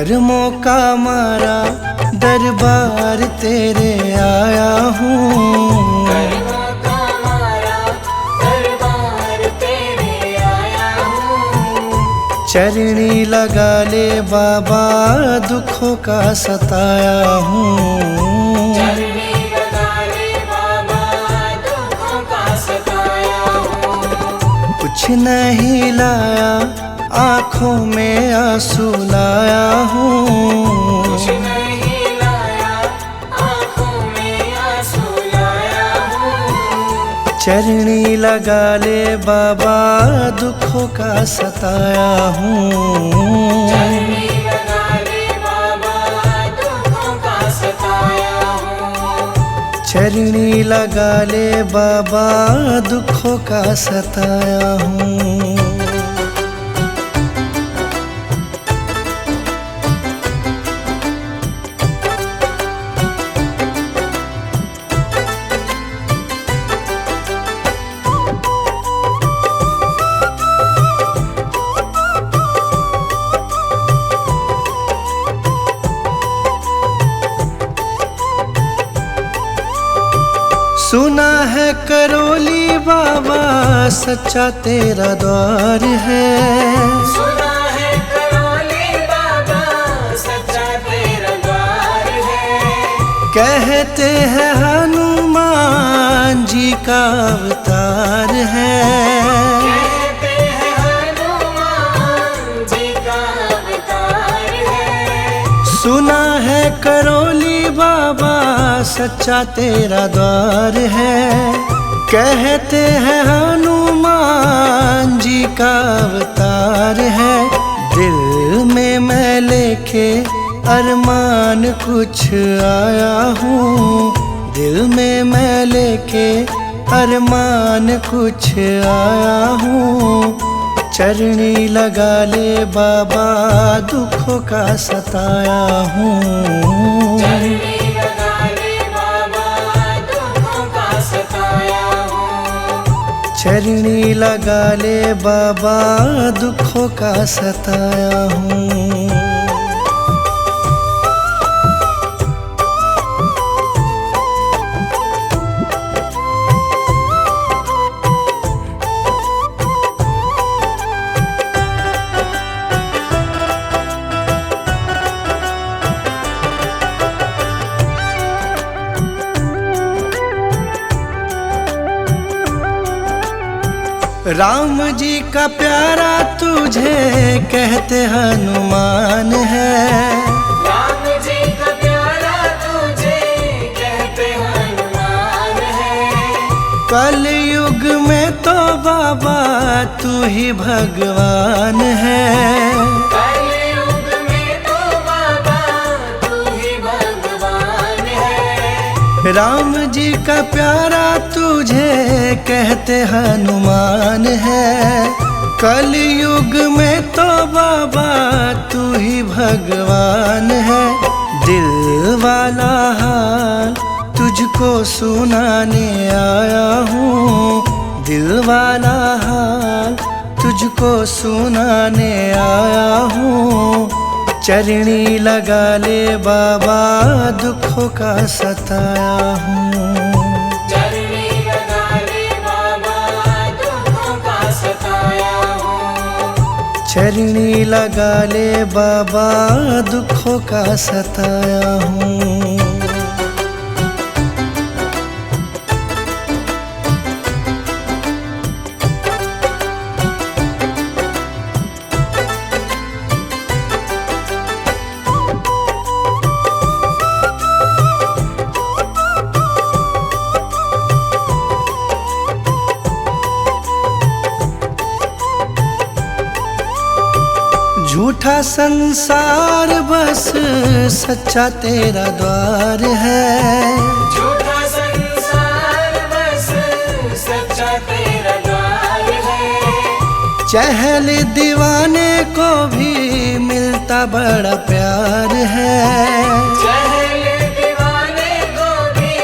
हर मौका मारा दरबार तेरे आया हूँ। हर मौका मारा दरबार तेरे आया हूँ। चरणी लगा ले बाबा दुखों का सताया हूँ। चरणी लगा ले बाबा दुखों का सताया हूँ। कुछ नहीं लाया आँखों में आंसू लाया हूँ। कुछ नहीं लाया आँखों में आंसू लाया हूँ। चरणी लगा ले बाबा दुखों का सताया हूँ। चरणी लगा ले बाबा दुखों का सताया हूँ। चरणी लगा ले बाबा दुखों का सताया हूँ। सुना है करोली बाबा सच्चा तेरा द्वार है। सुना है करोली बाबा सच्चा तेरा द्वार है। कहते हैं हनुमान जी का अवतार है। कहते हैं हनुमान जी का अवतार है। सुना है करोली बाबा सच्चा तेरा द्वार है। कहते हैं हनुमान जी का अवतार है। दिल में मैं लेके अरमान कुछ आया हूँ। दिल में मैं लेके अरमान कुछ आया हूँ। चरणी लगा ले बाबा दुखों का सताया हूँ। चरणी लगा ले बाबा दुखों का सताया हूँ। चरणी लगा ले बाबा दुखों का सताया हूँ। राम जी का प्यारा तुझे कहते हनुमान है। राम जी का प्यारा तुझे कहते हनुमान है। कल युग में तो बाबा तू ही भगवान है। कल युग में तो बाबा तू ही भगवान है। राम जी का प्यारा तुझे कहते हनुमान है। कल युग में तो बाबा तू ही भगवान है। दिल वाला हाल तुझको सुनाने आया हूँ। दिल वाला हाल तुझको सुनाने आया हूँ। चरणी लगा ले बाबा दुखों का सताया हूँ। चरणी लगा ले बाबा दुखों का सताया हूँ। चरणी लगा ले बाबा दुखों का सताया हूँ। झूठा संसार बस सच्चा तेरा द्वार है। झूठा संसार बस सच्चा तेरा द्वार है। चहल दीवाने को भी मिलता बड़ा प्यार है। चहल दीवाने को भी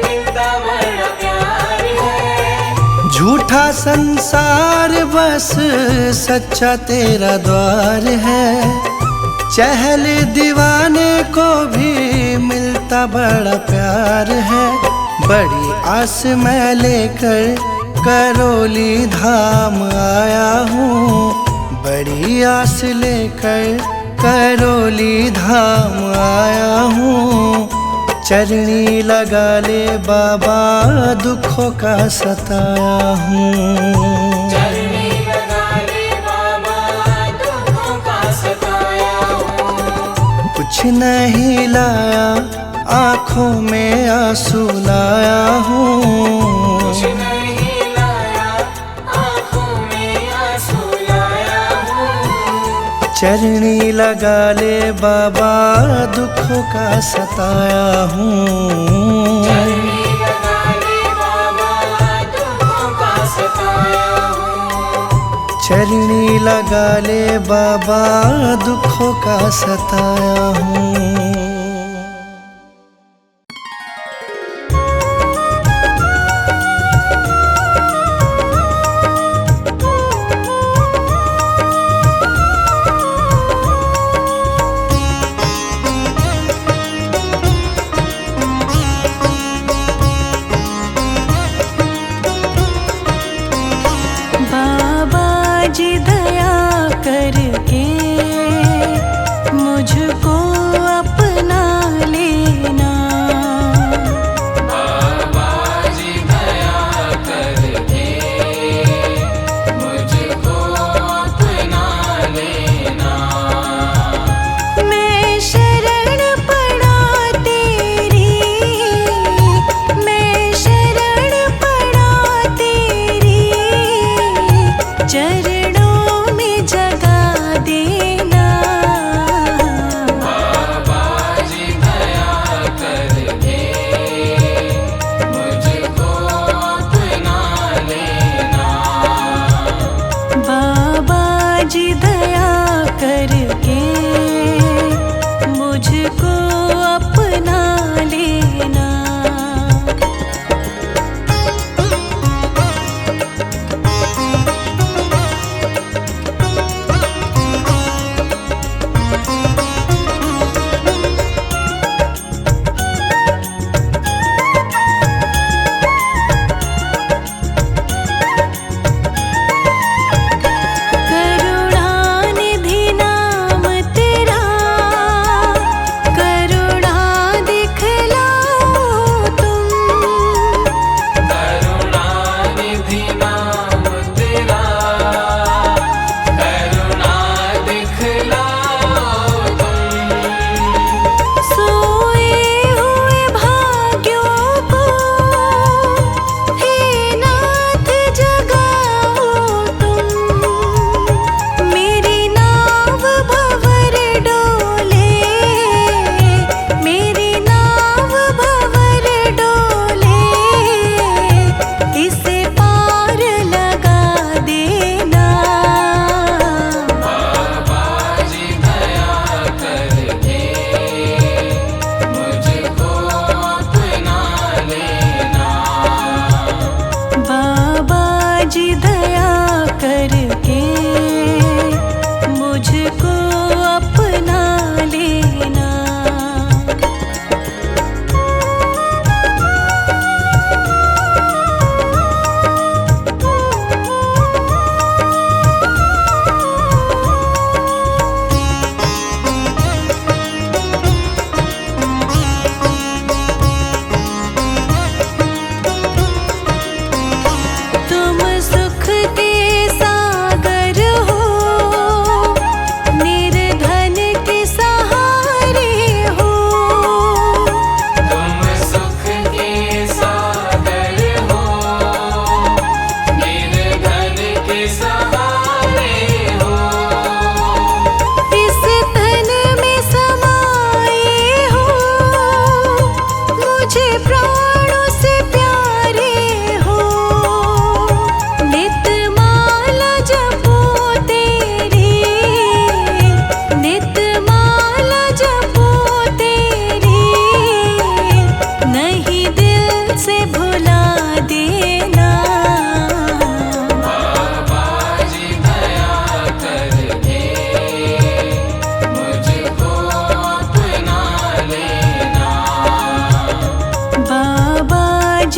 मिलता बड़ा प्यार है। झूठा संसार बस सच्चा तेरा द्वार है। चहल दीवाने को भी मिलता बड़ा प्यार है। बड़ी आस मैं लेकर करौली धाम आया हूँ, बड़ी आस लेकर करौली धाम आया हूँ। चरनी लगा ले बाबा दुखों का सताया हूँ। चरनी लगा ले बाबा दुखों का सताया हूँ। कुछ नहीं लाया आँखों में आंसू लाया हूँ। कुछ नहीं लाया आँखों में आंसू लाया हूँ। चरनी लगा ले बाबा दुखों का सताया हूँ। चरनी लगा ले बाबा दुखों का सताया हूँ। चरनी लगा ले बाबा दुखों का सताया हूँ। जी दया करके मुझको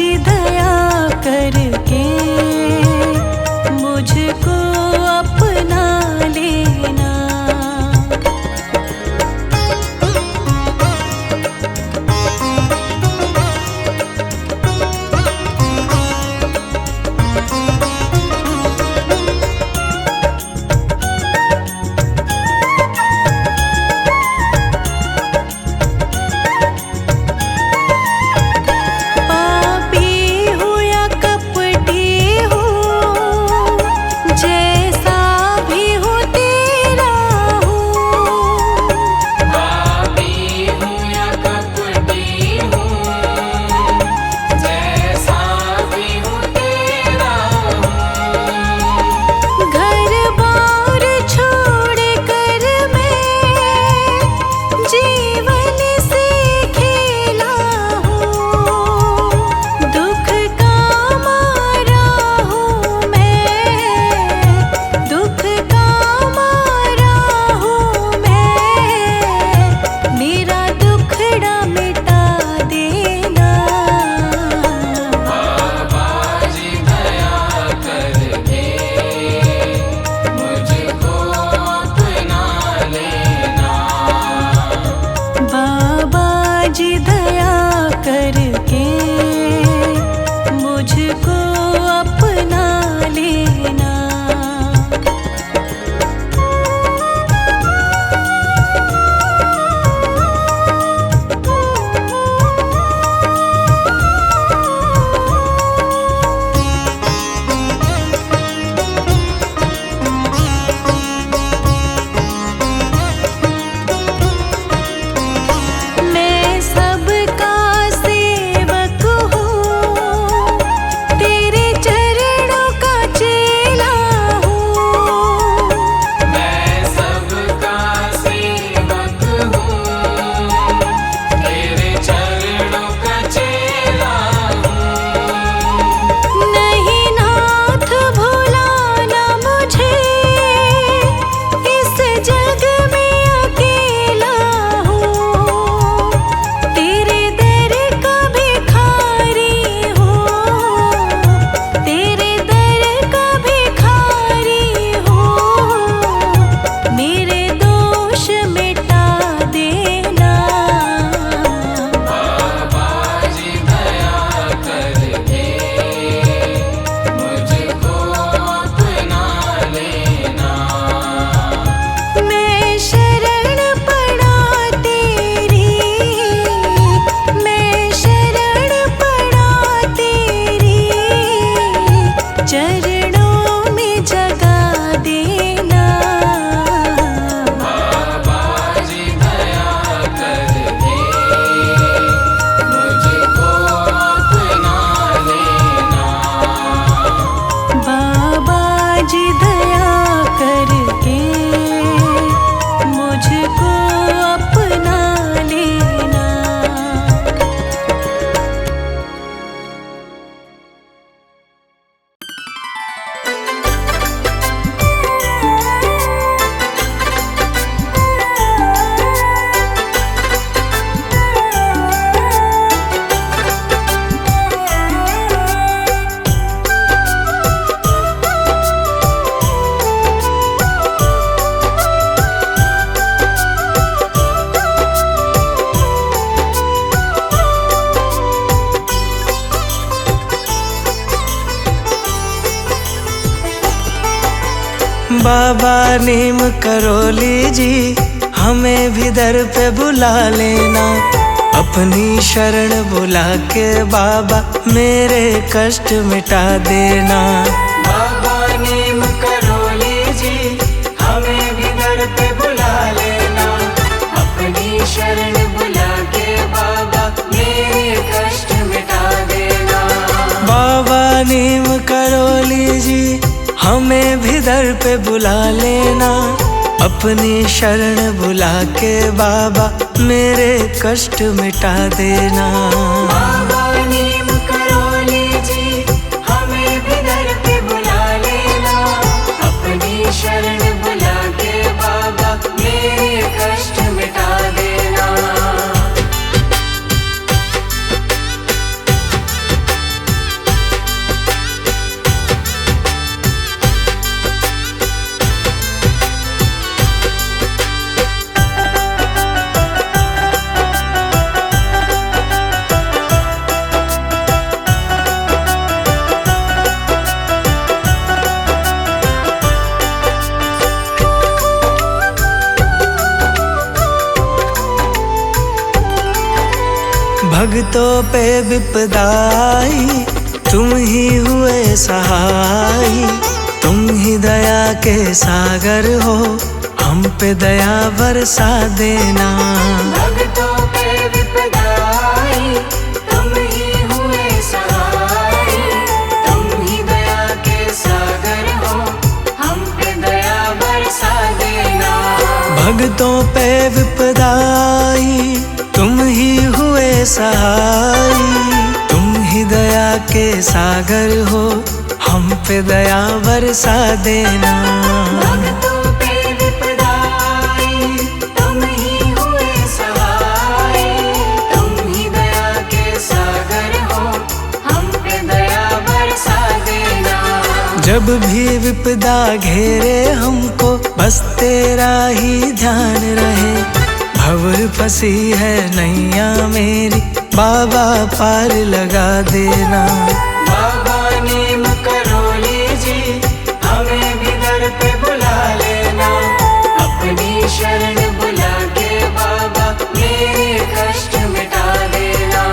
जी दया करके मुझको अपना लेना। बाबा नीम करोली जी हमें भी दर पे बुला लेना, अपनी शरण बुला के बाबा मेरे कष्ट मिटा देना। बाबा नीम करोली जी हमें भी दर पे बुला लेना, अपनी शरण बुला के बाबा मेरे कष्ट मिटा देना। बाबा नीम करोली जी हमें भी दर पे बुला लेना, अपनी शरण बुला के बाबा मेरे कष्ट मिटा देना। बाबा नीम करोली जी हमें भी दर पे बुला लेना, अपनी शरण बुला के बाबा मेरे कष्ट मिटा देना। भक्तों पे विपदा आई, तुम ही हुए सहाय। तुम ही दया के सागर हो, हम पे दया बरसा देना। भक्तों पे विपदा आई, तुम ही हुए सहाय। तुम ही दया के सागर हो, हम पे दया बरसा देना। भक्तों पे विपदा आई, तुम ही हुए सहाय। तुम ही दया के सागर हो, हम पे दया बरसा देना। भक्तों पे विपदा आई, तुम ही हुए सहाय। तुम ही दया के सागर हो, हम पे दया बरसा देना। जब भी विपदा घेरे हमको, बस तेरा ही ध्यान रहे। भंवर फंसी है नैया मेरी, बाबा पार लगा देना। बाबा नीम करोली जी, हमें भी दर पे बुला लेना। अपनी शरण बुला के बाबा मेरे कष्ट मिटा देना।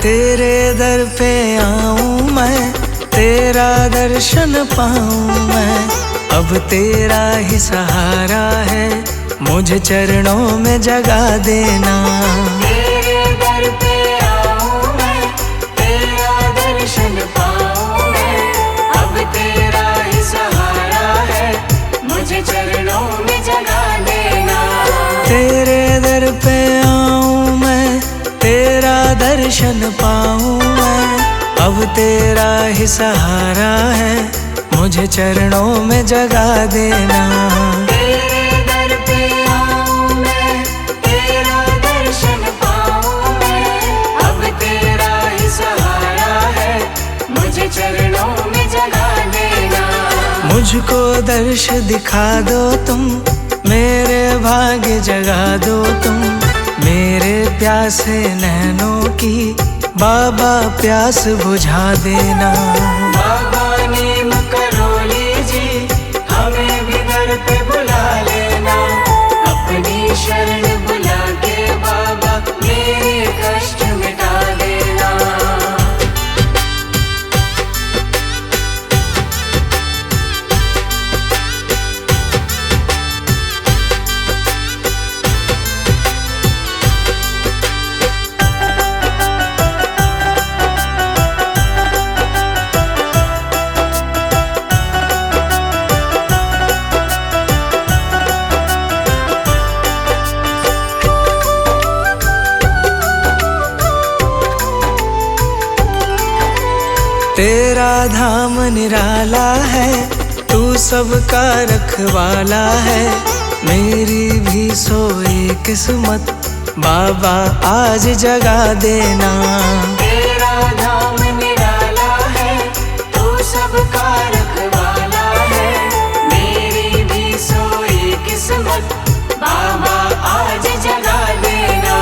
तेरे दर पे आऊं मैं, तेरा दर्शन पाऊं मैं। अब तेरा ही सहारा है, मुझे चरणों में जगा देना। तेरे दर पे आऊं मैं, तेरा दर्शन पाऊं मैं। अब तेरा ही सहारा है, मुझे चरणों में जगा देना। तेरे दर पे आऊं मैं, तेरा दर्शन पाऊं मैं। अब तेरा ही सहारा है, मुझे चरणों में जगा देना। तेरे दर पे आऊं मैं, तेरा दर्शन पाऊं मैं। अब तेरा ही सहारा है, मुझे चरणों में जगा देना। मुझको दर्श दिखा दो तुम, मेरे भाग्य जगा दो तुम। मेरे प्यासे नैनों की बाबा प्यास बुझा देना। बाबा नीम करोली जी, हमें भी दर पे बुला लेना। अपनी शरण बुला के बाबा मेरे कष्ट मिटा देना। तेरा धाम निराला है, तू सबका रखवाला है। मेरी भी सोई किस्मत, बाबा आज जगा देना। तेरा धाम निराला है, तू सबका रखवाला है। मेरी भी सोई किस्मत, बाबा आज जगा देना।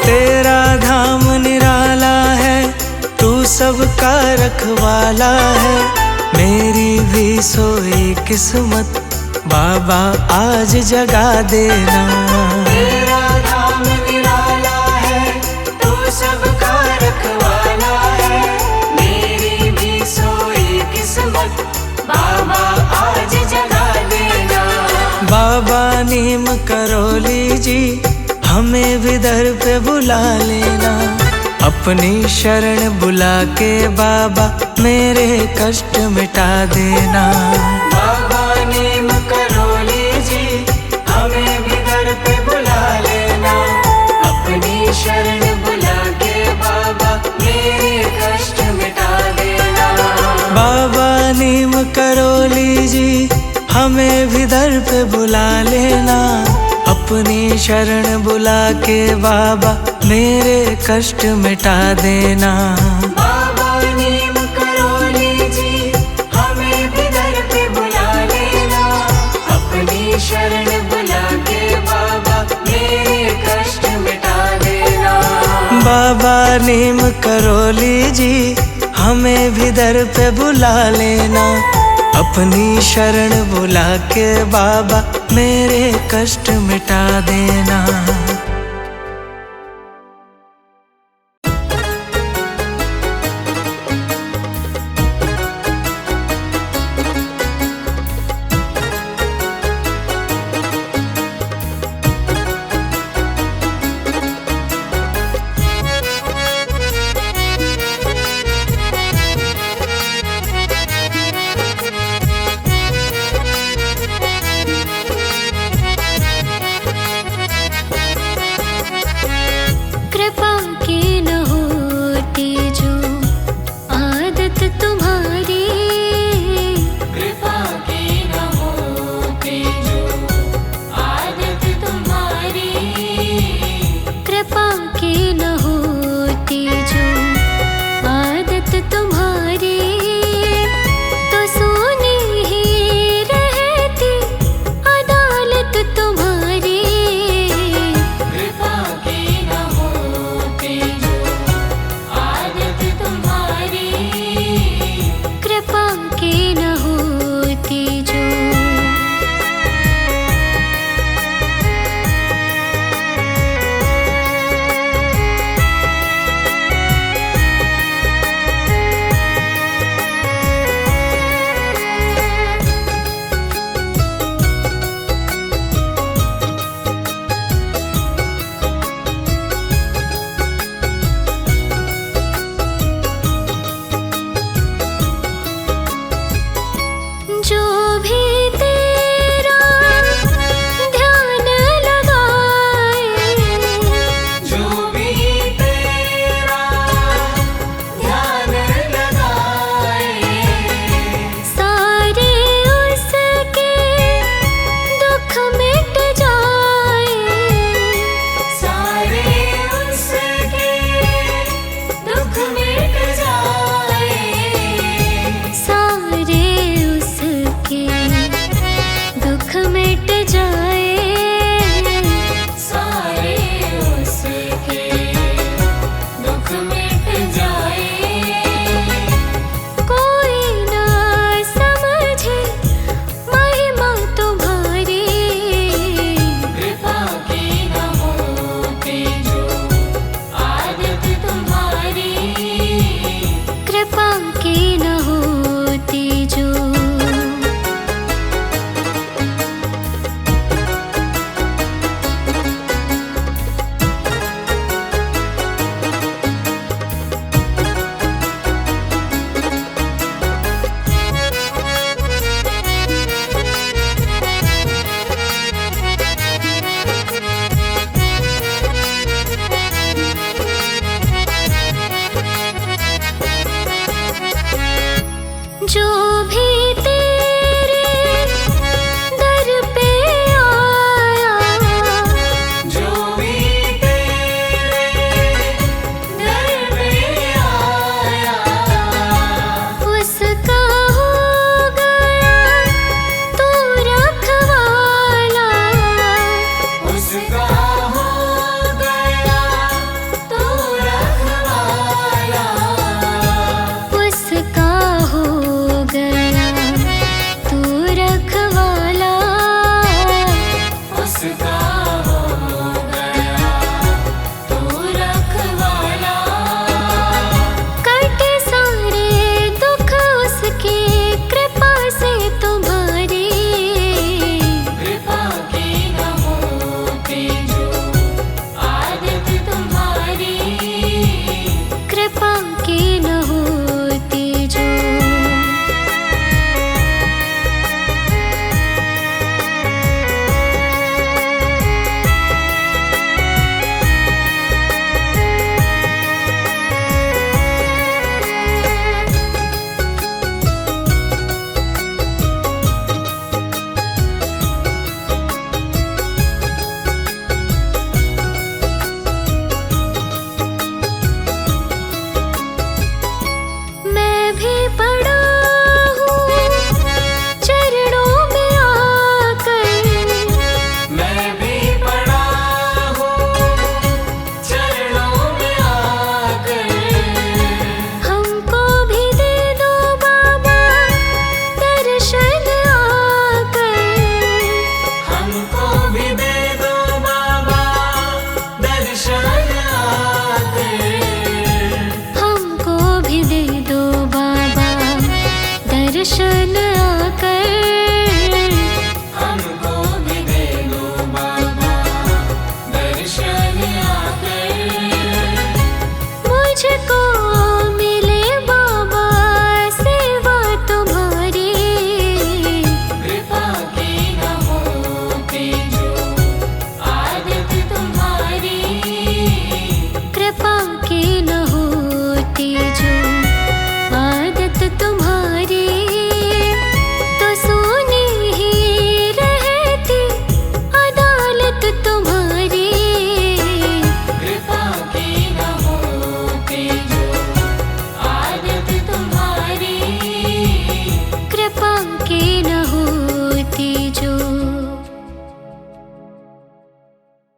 तेरा धाम निराला है, तू सबका रखवाला है। मेरी भी सोई किस्मत, बाबा आज जगा देना। तेरा धाम निराला है, तू सबका रखवाला है। मेरी भी सोई किस्मत, बाबा आज जगा देना। बाबा नीम करोली जी, हमें भी दर पे बुला लेना। अपनी शरण बुला के बाबा मेरे कष्ट मिटा देना। बाबा नीम करोली जी, हमें भी दर पे बुला लेना। अपनी शरण बुला के बाबा मेरे कष्ट मिटा देना। बाबा नीम करोली जी, हमें भी दर पे बुला लेना। अपनी शरण बुला के बाबा मेरे कष्ट मिटा देना। बाबा नीम करोली जी, हमें भी दर पे बुला लेना। अपनी शरण बुला के बाबा मेरे कष्ट मिटा देना। बाबा नीम करोली जी, हमें भी दर पे बुला लेना। अपनी शरण बुला के बाबा मेरे कष्ट मिटा देना।